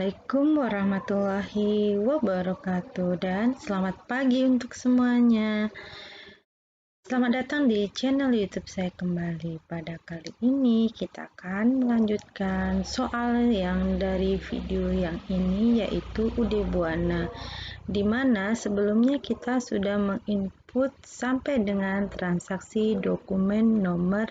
Assalamualaikum warahmatullahi wabarakatuh dan selamat pagi untuk semuanya. Selamat datang di channel YouTube saya kembali. Pada kali ini kita akan melanjutkan soal yang dari video yang ini, yaitu UD Buana, di mana sebelumnya kita sudah menginput sampai dengan transaksi dokumen nomor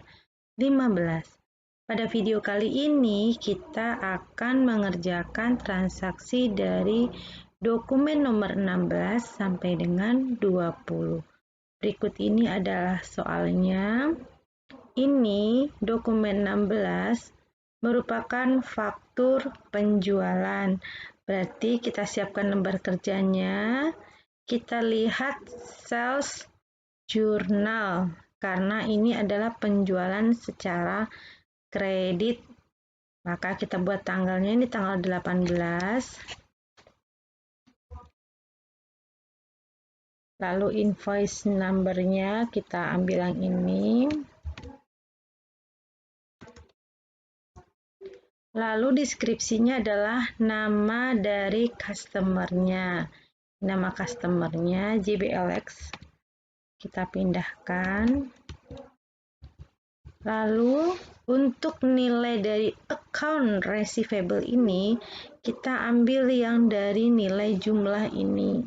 15. Pada video kali ini kita akan mengerjakan transaksi dari dokumen nomor 16 sampai dengan 20. Berikut ini adalah soalnya. Ini dokumen 16 merupakan faktur penjualan. Berarti kita siapkan lembar kerjanya. Kita lihat sales jurnal karena ini adalah penjualan secara kredit, maka kita buat tanggalnya ini tanggal 18. Lalu invoice number-nya kita ambil yang ini. Lalu deskripsinya adalah nama dari customer-nya. Nama customer-nya JBLX. Kita pindahkan. Lalu untuk nilai dari account receivable ini, kita ambil yang dari nilai jumlah ini.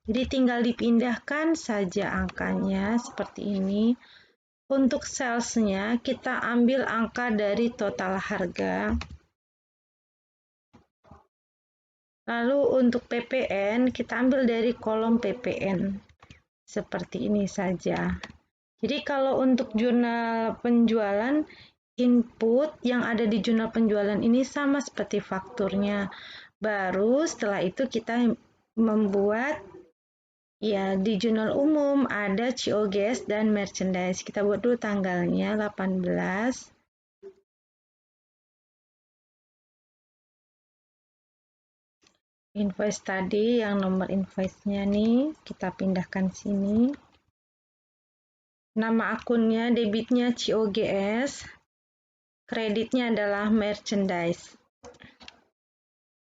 Jadi tinggal dipindahkan saja angkanya seperti ini. Untuk sales-nya, kita ambil angka dari total harga. Lalu untuk PPN, kita ambil dari kolom PPN. Seperti ini saja. Jadi kalau untuk jurnal penjualan, input yang ada di jurnal penjualan ini sama seperti fakturnya. Baru setelah itu kita membuat, ya, di jurnal umum ada COGS dan merchandise. Kita buat dulu tanggalnya 18. Invoice tadi yang nomor invoice-nya nih kita pindahkan sini. Nama akunnya, debitnya COGS, kreditnya adalah merchandise.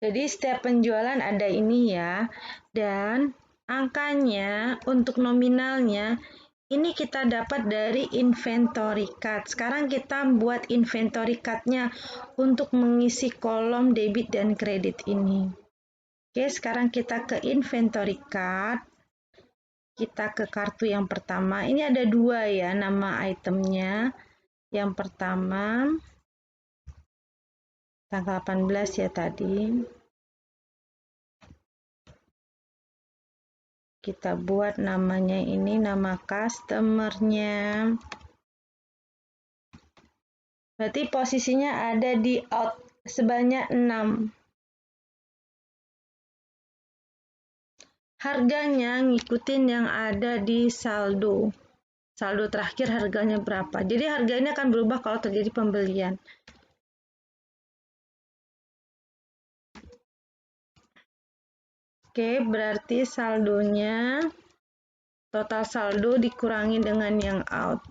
Jadi setiap penjualan ada ini ya, dan angkanya untuk nominalnya ini kita dapat dari inventory card. Sekarang kita buat inventory card-nya untuk mengisi kolom debit dan kredit ini. Oke, sekarang kita ke inventory card. Kita ke kartu yang pertama. Ini ada dua ya nama itemnya. Yang pertama tanggal 18 ya tadi. Kita buat namanya ini nama customer-nya. Berarti posisinya ada di out sebanyak 6. Harganya ngikutin yang ada di saldo. Saldo terakhir harganya berapa. Jadi harga ini akan berubah kalau terjadi pembelian. Oke, berarti saldonya, total saldo dikurangi dengan yang out.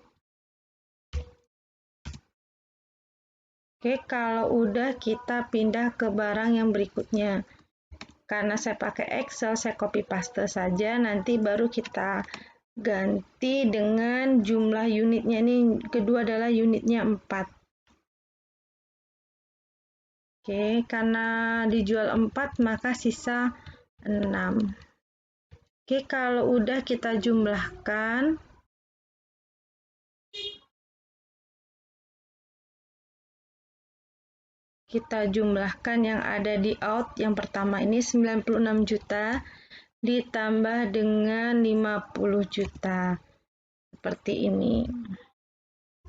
Oke, kalau udah kita pindah ke barang yang berikutnya. Karena saya pakai Excel, saya copy paste saja, nanti baru kita ganti dengan jumlah unitnya. Ini kedua adalah unitnya 4. Oke, karena dijual 4 maka sisa 6. Oke, kalau udah kita jumlahkan. Kita jumlahkan yang ada di out. Yang pertama ini 96 juta ditambah dengan 50 juta. Seperti ini.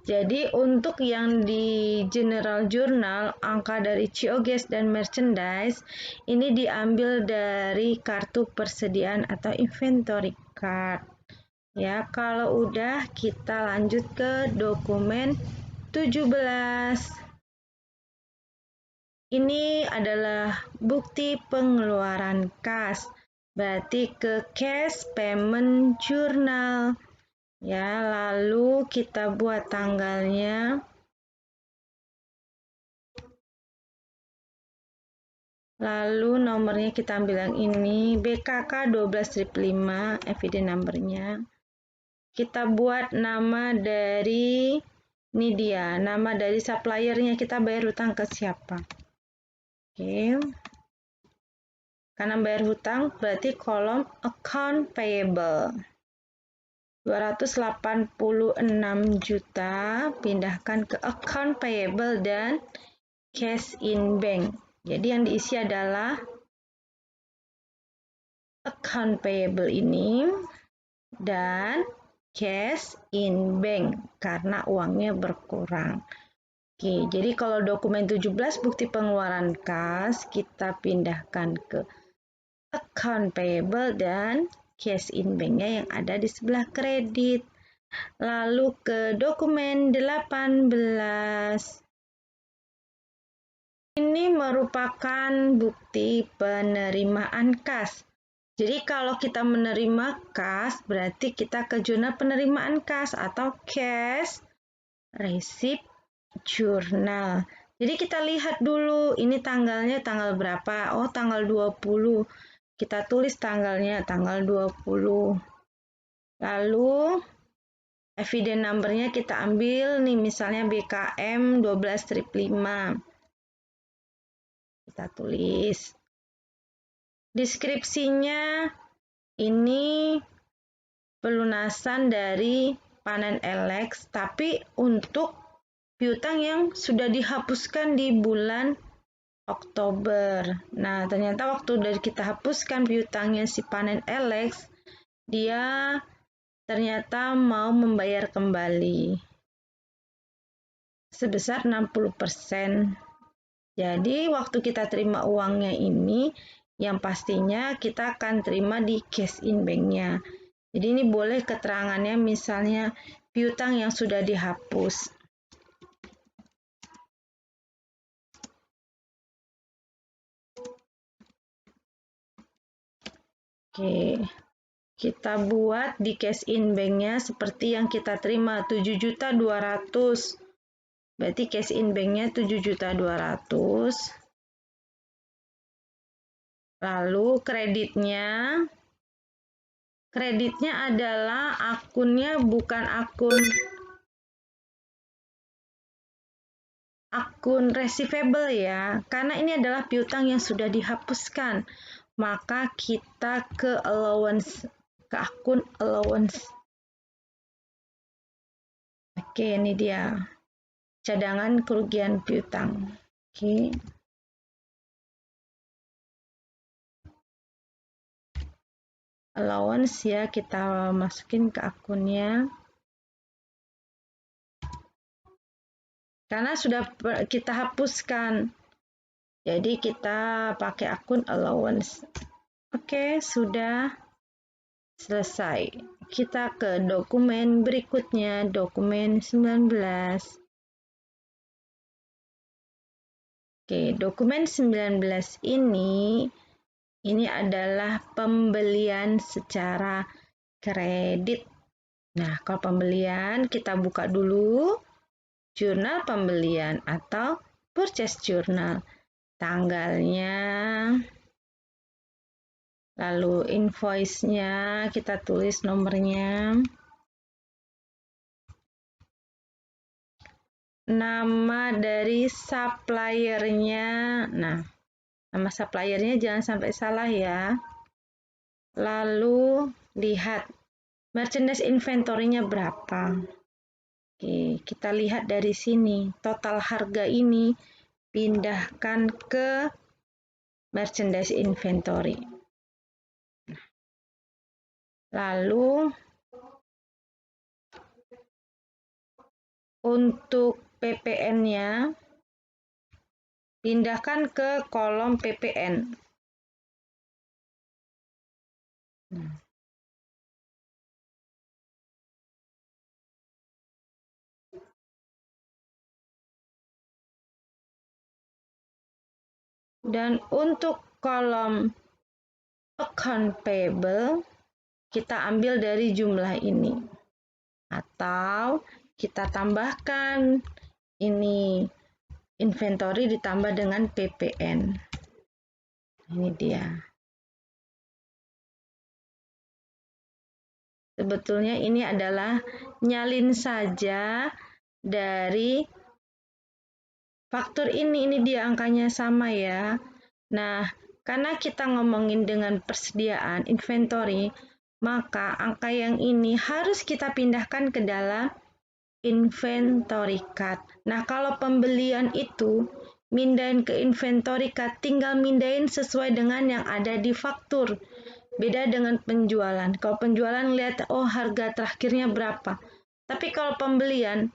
Jadi untuk yang di general journal, angka dari COGS dan merchandise ini diambil dari kartu persediaan atau inventory card. Ya, kalau udah kita lanjut ke dokumen 17. Ini adalah bukti pengeluaran kas. Berarti ke cash payment journal. Ya, lalu kita buat tanggalnya. Lalu nomornya kita ambil yang ini, BKK 12/5, evidence numbernya. Kita buat nama dari, ini dia, nama dari suppliernya, kita bayar hutang ke siapa. Oke. Karena bayar hutang berarti kolom account payable. 286 juta, pindahkan ke account payable dan cash in bank. Jadi yang diisi adalah account payable ini dan cash in bank karena uangnya berkurang. Oke, jadi kalau dokumen 17 bukti pengeluaran kas kita pindahkan ke account payable dan cash in bank-nya yang ada di sebelah kredit. Lalu ke dokumen 18. Ini merupakan bukti penerimaan kas. Jadi kalau kita menerima kas, berarti kita ke jurnal penerimaan kas atau cash receipt journal. Jadi kita lihat dulu, ini tanggalnya tanggal berapa? Oh, tanggal 20. Kita tulis tanggalnya tanggal 20. Lalu evidence number-nya kita ambil nih, misalnya BKM 12/5. Kita tulis. Deskripsinya ini pelunasan dari panen Elex, tapi untuk piutang yang sudah dihapuskan di bulan Oktober. Nah, ternyata waktu dari kita hapuskan piutangnya si panen Elex, dia ternyata mau membayar kembali sebesar 60%. Jadi, waktu kita terima uangnya ini, yang pastinya kita akan terima di cash in bank-nya. Jadi, ini boleh keterangannya misalnya piutang yang sudah dihapus. Oke, kita buat di cash in bank-nya seperti yang kita terima 7.200.000. Berarti cash in bank-nya 7.200.000. Lalu kreditnya adalah akunnya bukan akun receivable ya, karena ini adalah piutang yang sudah dihapuskan. Maka kita ke allowance, ke akun allowance. Oke, ini dia. Cadangan kerugian piutang. Oke. Allowance ya, kita masukin ke akunnya. Karena sudah kita hapuskan. Jadi kita pakai akun allowance. Oke, sudah selesai. Kita ke dokumen berikutnya, dokumen 19. Oke, dokumen 19 ini adalah pembelian secara kredit. Nah, kalau pembelian kita buka dulu jurnal pembelian atau purchase journal. Tanggalnya, lalu invoice-nya kita tulis nomornya. Nama dari suppliernya, nah nama suppliernya jangan sampai salah ya. Lalu lihat merchandise inventory-nya berapa. Oke, kita lihat dari sini total harga ini pindahkan ke merchandise inventory. Lalu untuk PPN-nya pindahkan ke kolom PPN. Dan untuk kolom account payable, kita ambil dari jumlah ini. Atau kita tambahkan ini inventory ditambah dengan PPN. Ini dia. Sebetulnya ini adalah nyalin saja dari faktur ini dia angkanya sama ya. Nah, karena kita ngomongin dengan persediaan inventory, maka angka yang ini harus kita pindahkan ke dalam inventory card. Nah, kalau pembelian itu mindahin ke inventory card, tinggal mindahin sesuai dengan yang ada di faktur. Beda dengan penjualan. Kalau penjualan lihat, oh harga terakhirnya berapa. Tapi kalau pembelian,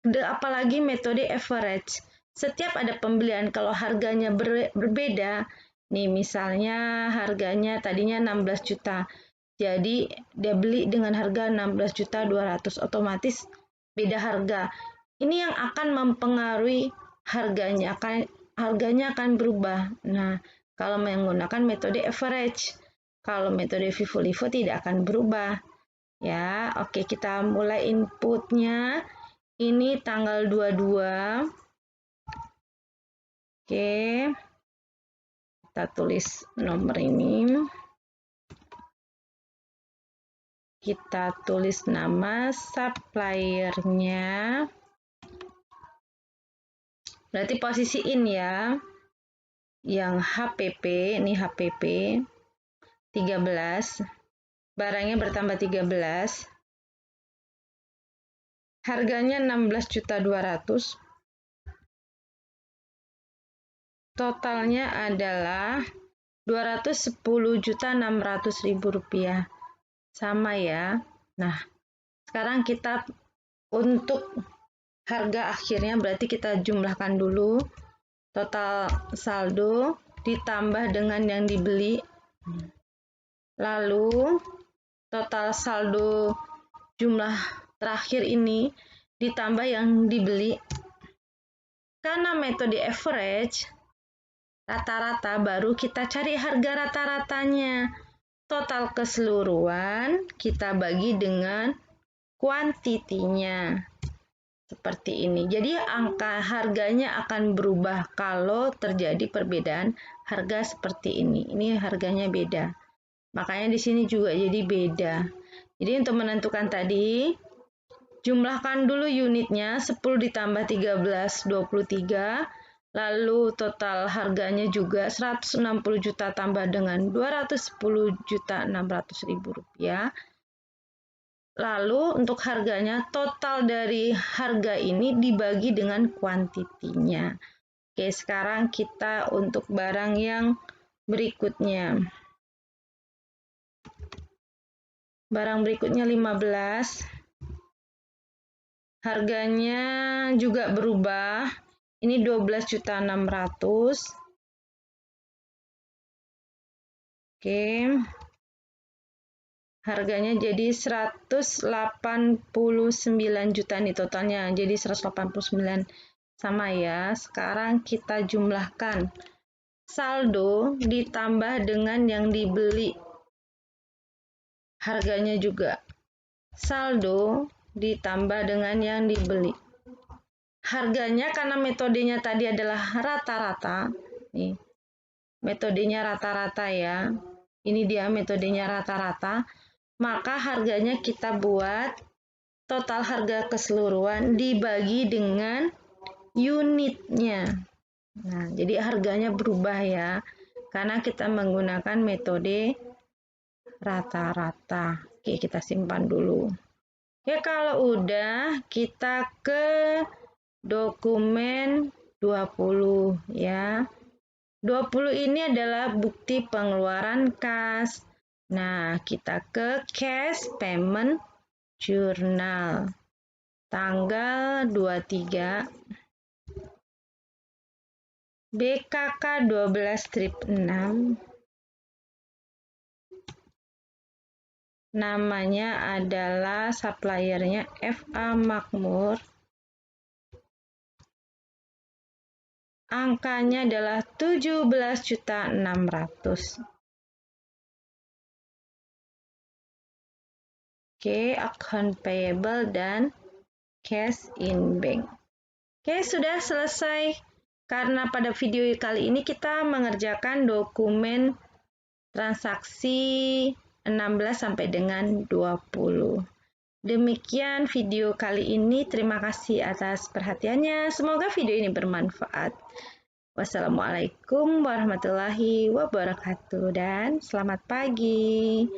apalagi metode average, setiap ada pembelian, kalau harganya berbeda, nih misalnya harganya tadinya 16 juta, jadi dia beli dengan harga 16 juta 200, otomatis beda harga. Ini yang akan mempengaruhi harganya, harganya akan berubah. Nah, kalau menggunakan metode average, kalau metode FIFO-LIFO tidak akan berubah. Ya, oke, kita mulai inputnya. Ini tanggal 22. Oke. Kita tulis nomor ini. Kita tulis nama suppliernya. Berarti posisiin ya. Yang HPP, ini HPP 13. Barangnya bertambah 13. Harganya 16.200.000. Totalnya adalah 210.600.000 rupiah. Sama ya. Nah, sekarang kita untuk harga akhirnya berarti kita jumlahkan dulu. Total saldo ditambah dengan yang dibeli. Lalu total saldo jumlah terakhir ini ditambah yang dibeli. Karena metode average, rata-rata, baru kita cari harga rata-ratanya. Total keseluruhan kita bagi dengan kuantitinya. Seperti ini. Jadi angka harganya akan berubah kalau terjadi perbedaan harga seperti ini. Ini harganya beda. Makanya di sini juga jadi beda. Jadi untuk menentukan tadi, jumlahkan dulu unitnya, 10 ditambah 13, 23. Lalu total harganya juga 160 juta tambah dengan 210.600.000 rupiah. Lalu untuk harganya, total dari harga ini dibagi dengan kuantitinya. Oke, sekarang kita untuk barang yang berikutnya. Barang berikutnya 15. Harganya juga berubah. Ini 12.600.000. Oke. Harganya jadi 189 juta nih totalnya. Jadi 189 sama ya. Sekarang kita jumlahkan. Saldo ditambah dengan yang dibeli. Harganya juga. Saldo ditambah dengan yang dibeli. Harganya karena metodenya tadi adalah rata-rata. Nih. Metodenya rata-rata ya. Ini dia metodenya rata-rata. Maka harganya kita buat total harga keseluruhan dibagi dengan unitnya. Nah, jadi harganya berubah ya, karena kita menggunakan metode rata-rata. Oke, kita simpan dulu. Ya, kalau udah, kita ke dokumen 20 ya. 20 ini adalah bukti pengeluaran kas. Nah, kita ke Cash Payment Journal. Tanggal 23. BKK 12-6. Namanya adalah suppliernya FA Makmur. Angkanya adalah 17.600.000. Oke, account payable dan cash in bank. Oke, sudah selesai karena pada video kali ini kita mengerjakan dokumen transaksi 16 sampai dengan 20. Demikian video kali ini. Terima kasih atas perhatiannya. Semoga video ini bermanfaat. Wassalamualaikum warahmatullahi wabarakatuh dan selamat pagi.